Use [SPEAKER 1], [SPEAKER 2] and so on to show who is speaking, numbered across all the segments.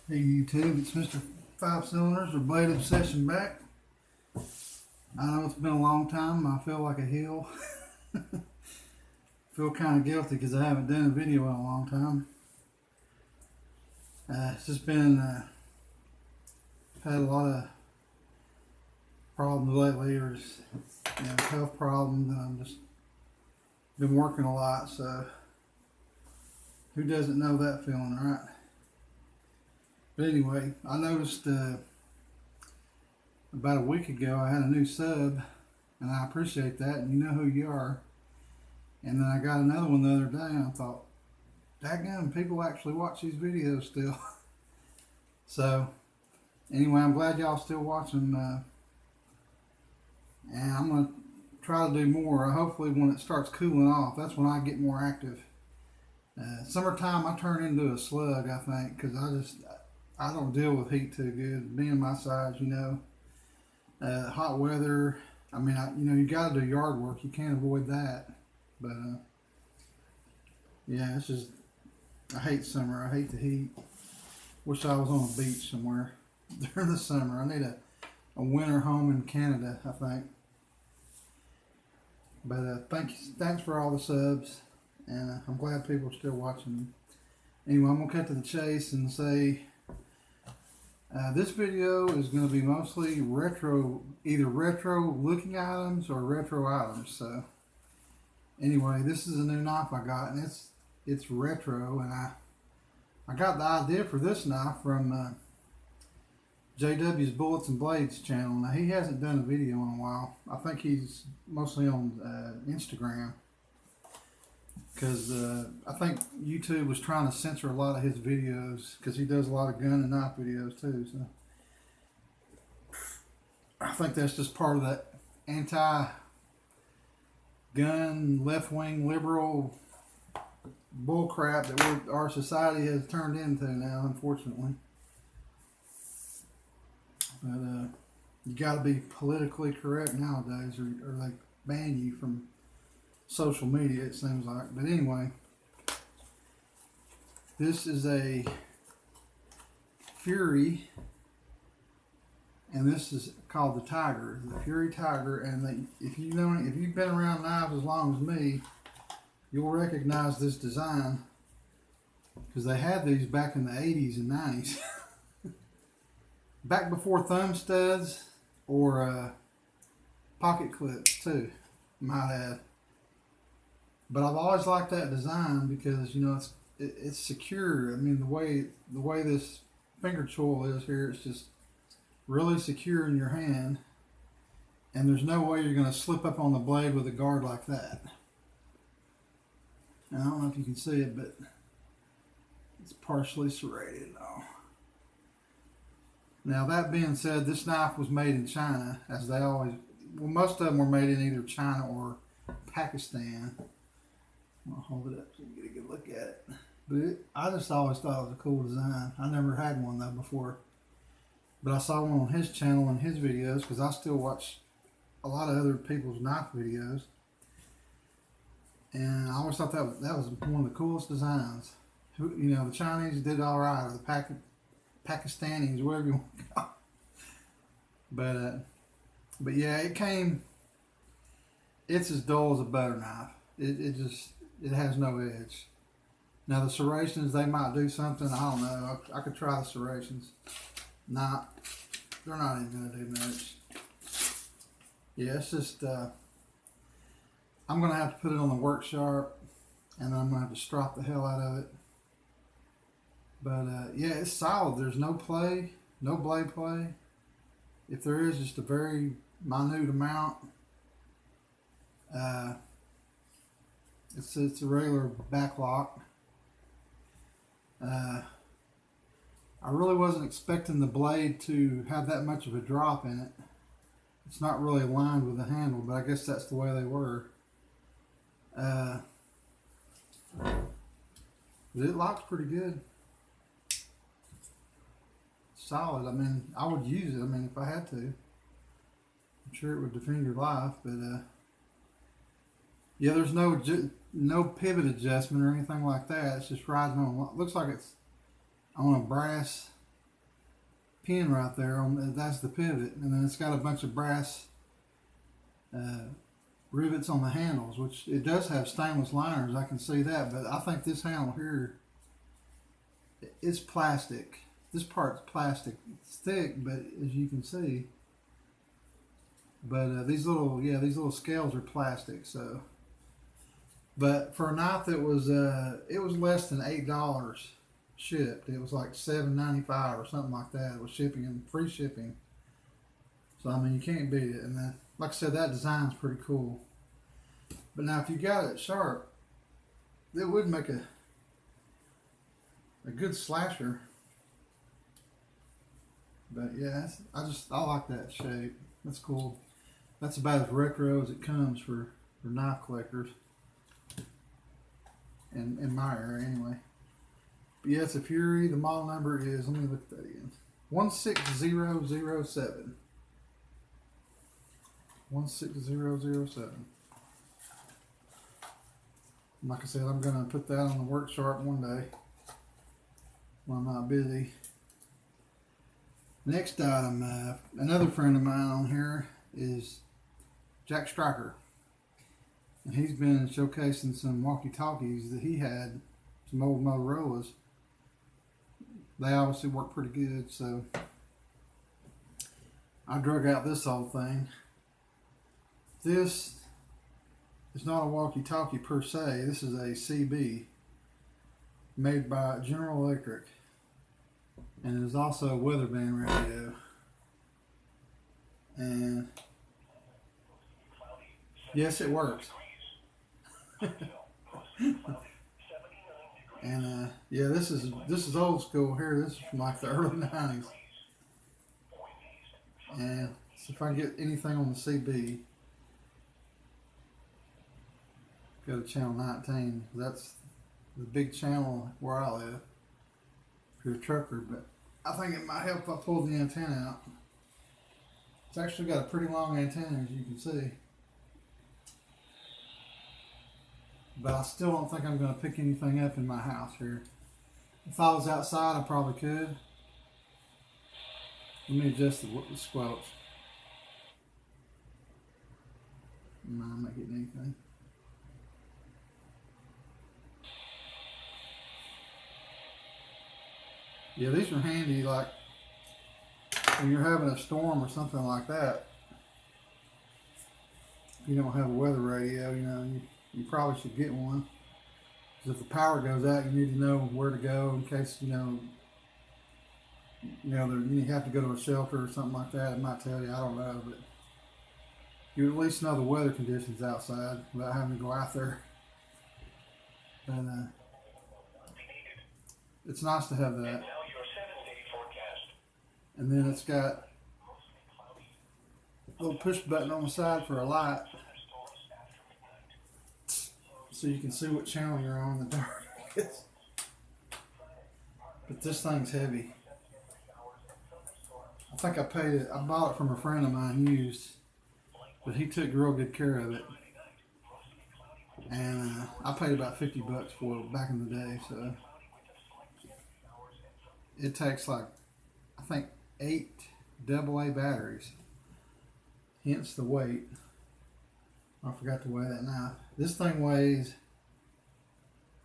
[SPEAKER 1] Hey YouTube, it's Mr. Five Cylinders or Blade Obsession back. I know it's been a long time. I feel like a heel. Feel kind of guilty because I haven't done a video in a long time. It's just been had a lot of problems lately, or just, health problems, and I'm just been working a lot. So who doesn't know that feeling, right? But anyway, I noticed about a week ago I had a new sub, and I appreciate that, and you know who you are. And then I got another one the other day, and I thought, daggone, people actually watch these videos still. So anyway, I'm glad y'all still watching, and I'm going to try to do more. Hopefully when it starts cooling off, that's when I get more active. Summertime, I turn into a slug, I think, because I don't deal with heat too good. Being my size, hot weather. I mean, you got to do yard work. You can't avoid that. But yeah, it's just I hate summer. I hate the heat. Wish I was on a beach somewhere during the summer. I need a winter home in Canada, I think. But thanks for all the subs, and I'm glad people are still watching. Anyway, I'm gonna cut to the chase and say. This video is going to be mostly retro, either retro looking items or retro items. So anyway, this is a new knife I got, and it's retro, and I got the idea for this knife from JW's Bullets and Blades channel. Now he hasn't done a video in a while. I think he's mostly on Instagram, because I think YouTube was trying to censor a lot of his videos because he does a lot of gun and knife videos too. So I think that's just part of that anti-gun, left-wing, liberal bullcrap that our society has turned into now, unfortunately. But you got to be politically correct nowadays, or they ban you from social media, it seems like. But anyway, this is a Fury, and this is called the Tiger, the Fury Tiger. And if you've been around knives as long as me, you'll recognize this design because they had these back in the 80s and 90s, back before thumb studs or pocket clips too, might add. But I've always liked that design because it's secure. I mean, the way this finger choil is here, it's just really secure in your hand, and there's no way you're going to slip up on the blade with a guard like that. Now, I don't know if you can see it, but it's partially serrated. Now that being said, this knife was made in China, as they always. Well, most of them were made in either China or Pakistan. I'll hold it up so you can get a good look at it. But I just always thought it was a cool design. I never had one though before. But I saw one on his channel and his videos, because I still watch a lot of other people's knife videos. And I always thought that was one of the coolest designs. The Chinese did all right, or the Pakistanis, whatever you want to call it. But yeah, it's as dull as a butter knife. It has no edge. Now the serrations, they might do something. I don't know. I could try the serrations. They're not even going to do much. Yeah, it's just, I'm going to have to put it on the work sharp, and then I'm going to have to strop the hell out of it. But yeah, it's solid. There's no play, no blade play. If there is, just a very minute amount. It's a regular back lock. I really wasn't expecting the blade to have that much of a drop in it. It's not really aligned with the handle, but I guess that's the way they were. But it locks pretty good. Solid. I mean, I would use it. I mean, if I had to. I'm sure it would defend your life, but yeah, there's no pivot adjustment or anything like that. It's just riding on. Looks like it's on a brass pin right there on that's the pivot, and then it's got a bunch of brass rivets on the handles, which it does have stainless liners. I can see that, but I think this handle here is plastic. This part's plastic. It's thick, but as you can see, but these little scales are plastic. So, but for a knife that was it was less than $8 shipped. It was like $7.95 or something like that. It was shipping and free shipping. So I mean, you can't beat it. And then, like I said, that design's pretty cool. But now, if you got it sharp, it would make a good slasher. But yeah, I like that shape. That's cool. That's about as retro as it comes for knife collectors. In my area, anyway. But yeah, it's a Fury. The model number is, let me look at that again, 16007. 16007. Like I said, I'm going to put that on the work sharp one day when I'm not busy. Next item, another friend of mine on here is Jack Striker. And he's been showcasing some walkie-talkies that he had, some old Motorola's. They obviously work pretty good, so I drug out this old thing. This is not a walkie-talkie per se. This is a CB made by General Electric, and it is also a weather band radio. And yes, it works. And yeah, this is old school here. This is from like the early '90s. And so if I get anything on the CB, go to channel 19. That's the big channel where I live. If you're a trucker, but I think it might help if I pull the antenna out. It's actually got a pretty long antenna, as you can see. But I still don't think I'm going to pick anything up in my house here. If I was outside, I probably could. Let me adjust the squelch. No, I'm not getting anything. Yeah, these are handy, like when you're having a storm or something like that. If you don't have a weather radio, you know, you probably should get one. Because if the power goes out, you need to know where to go in case, you have to go to a shelter or something like that. It might tell you, I don't know, but you at least know the weather conditions outside without having to go out there. And it's nice to have that. And then it's got a little push button on the side for a light, so you can see what channel you're on in the dark. But this thing's heavy. I think I paid it. I bought it from a friend of mine used, but he took real good care of it. And I paid about $50 for it back in the day. So it takes like, I think, 8 AA batteries. Hence the weight. I forgot to weigh that knife. This thing weighs,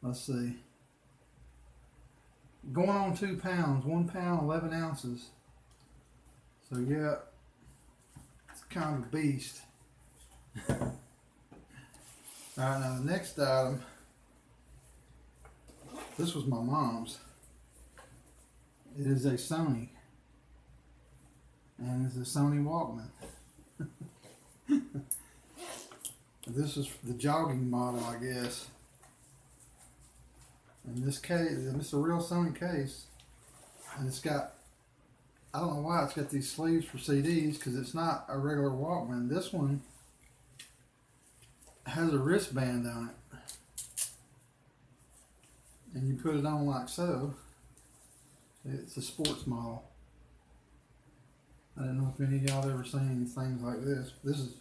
[SPEAKER 1] let's see, going on 2 pounds, 1 pound, 11 ounces. So yeah, it's kind of a beast. Alright, now the next item, this was my mom's. It is a Sony. And it's a Sony Walkman. This is the jogging model, I guess. And this case, it's a real Sony case. And it's got, I don't know why it's got these sleeves for CDs, because it's not a regular Walkman. This one has a wristband on it. And you put it on like so. It's a sports model. I don't know if any of y'all have ever seen things like this. This is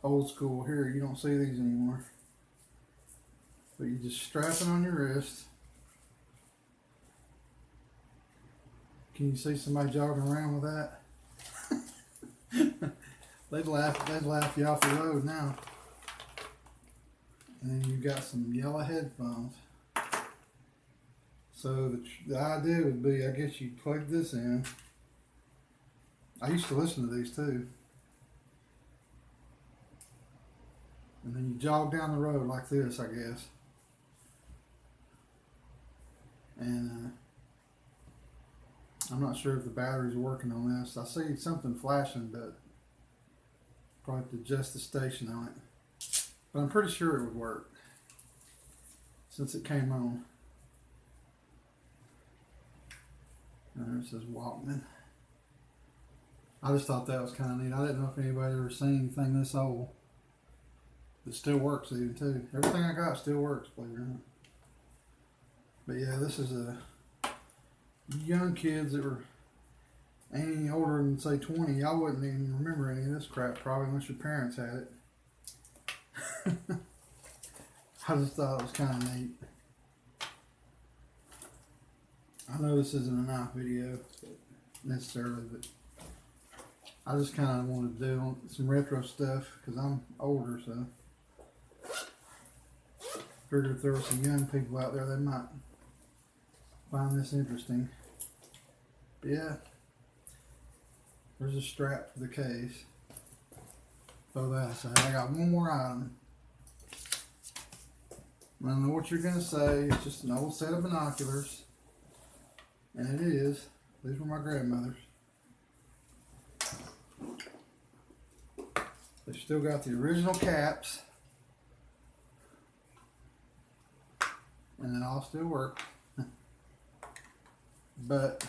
[SPEAKER 1] old school here. You don't see these anymore. But you just strap it on your wrist. Can you see somebody jogging around with that? They'd laugh you off the road now. And then you've got some yellow headphones. So the idea would be, I guess you plug this in. I used to listen to these too. And then you jog down the road like this, I guess. And I'm not sure if the battery's working on this. I see something flashing, but probably have to adjust the station on it. But I'm pretty sure it would work since it came on. And there it says Walkman. I just thought that was kind of neat. I didn't know if anybody ever seen anything this old. It still works even too. Everything I got still works, believe it or not. But yeah, this is a young kids that were any older than say 20. Y'all wouldn't even remember any of this crap probably unless your parents had it. I just thought it was kind of neat. I know this isn't a knife video necessarily, but I just kind of wanted to do some retro stuff because I'm older, so figured if there were some young people out there, they might find this interesting. But yeah, there's a strap for the case. Throw that aside. I got one more item. I don't know what you're gonna say. It's just an old set of binoculars, and it is. These were my grandmother's. They've still got the original caps, and it all still works. But,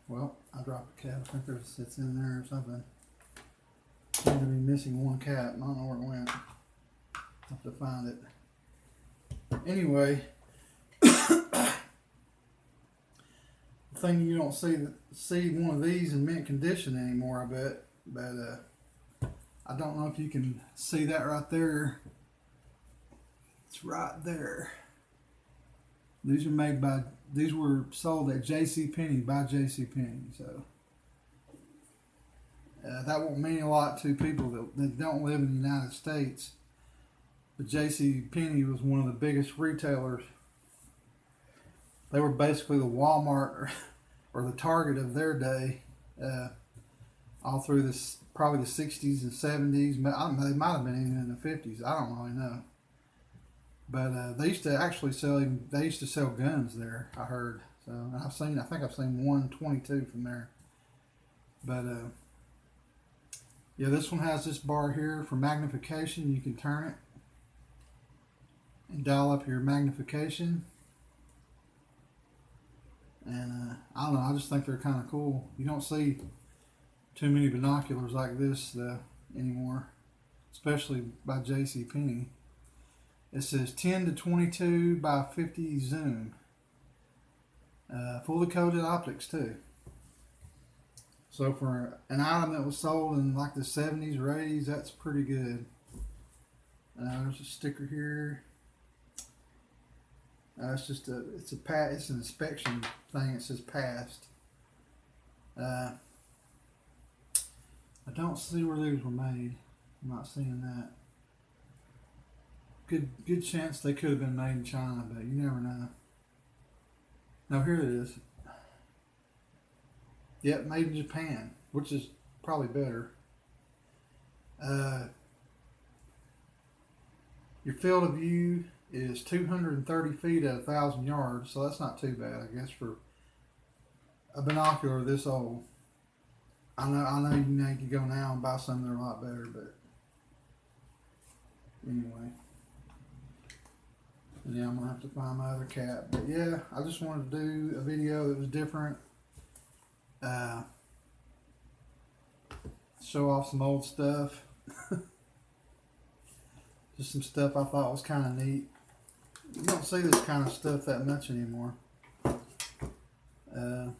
[SPEAKER 1] well, I dropped a cap. I think it's in there or something. Seems to be missing one cap. I don't know where it went. I'll have to find it. Anyway, the thing you don't see one of these in mint condition anymore, I bet. But I don't know if you can see that right there. It's right there. These were sold at JCPenney by JCPenney, so that won't mean a lot to people that don't live in the United States. But JCPenney was one of the biggest retailers. They were basically the Walmart or the Target of their day, all through this probably the 60s and 70s. But I don't know, they might have been even in the 50s. I don't really know. But they used to actually sell. They used to sell guns there. I heard. So I think I've seen 122 from there. But yeah, this one has this bar here for magnification. You can turn it and dial up your magnification. And I don't know. I just think they're kind of cool. You don't see too many binoculars like this anymore, especially by JCPenney. It says 10 to 22 by 50 zoom. Fully coated optics too. So for an item that was sold in like the 70s or 80s, that's pretty good. There's a sticker here. It's an inspection thing. It says passed. I don't see where these were made. I'm not seeing that. Good chance they could have been made in China, but you never know. Now here it is. Yep, made in Japan, which is probably better. Your field of view is 230 feet at 1,000 yards, so that's not too bad, I guess, for a binocular this old. I know you need to go now and buy some that are a lot better, but anyway. And yeah, I'm gonna have to find my other cap. But yeah, I just wanted to do a video that was different. Show off some old stuff. Just some stuff I thought was kind of neat. You don't see this kind of stuff that much anymore. And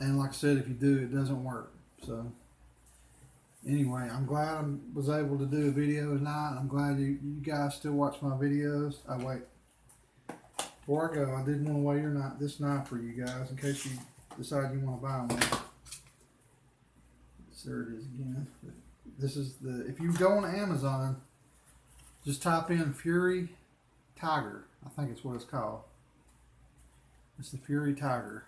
[SPEAKER 1] like I said, if you do, it doesn't work. So anyway, I'm glad I was able to do a video tonight. I'm glad you guys still watch my videos. Oh wait, Before I go, I did want to weigh this knife for you guys in case you decide you want to buy one. There it is again. This is if you go on Amazon, just type in Fury Tiger. I think it's what it's called. It's the Fury Tiger.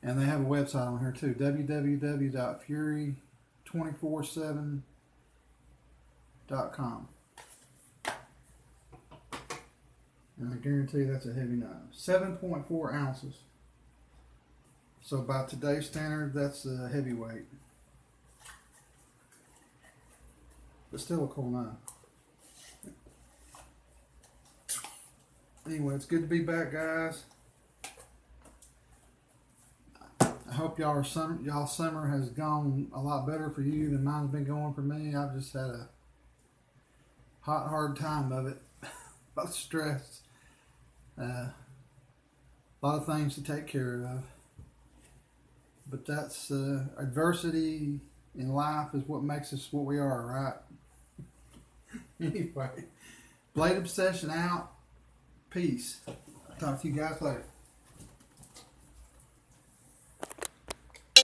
[SPEAKER 1] And they have a website on here too, www.fury247.com. And I guarantee that's a heavy knife. 7.4 ounces. So by today's standard, that's a heavyweight. But still a cool knife. Anyway, it's good to be back, guys. I hope y'all's summer has gone a lot better for you than mine's been going for me. I've just had a hard time of it. A lot of stress. A lot of things to take care of. But that's adversity in life is what makes us what we are, right? Anyway, Blade Obsession out. Peace. Talk to you guys later.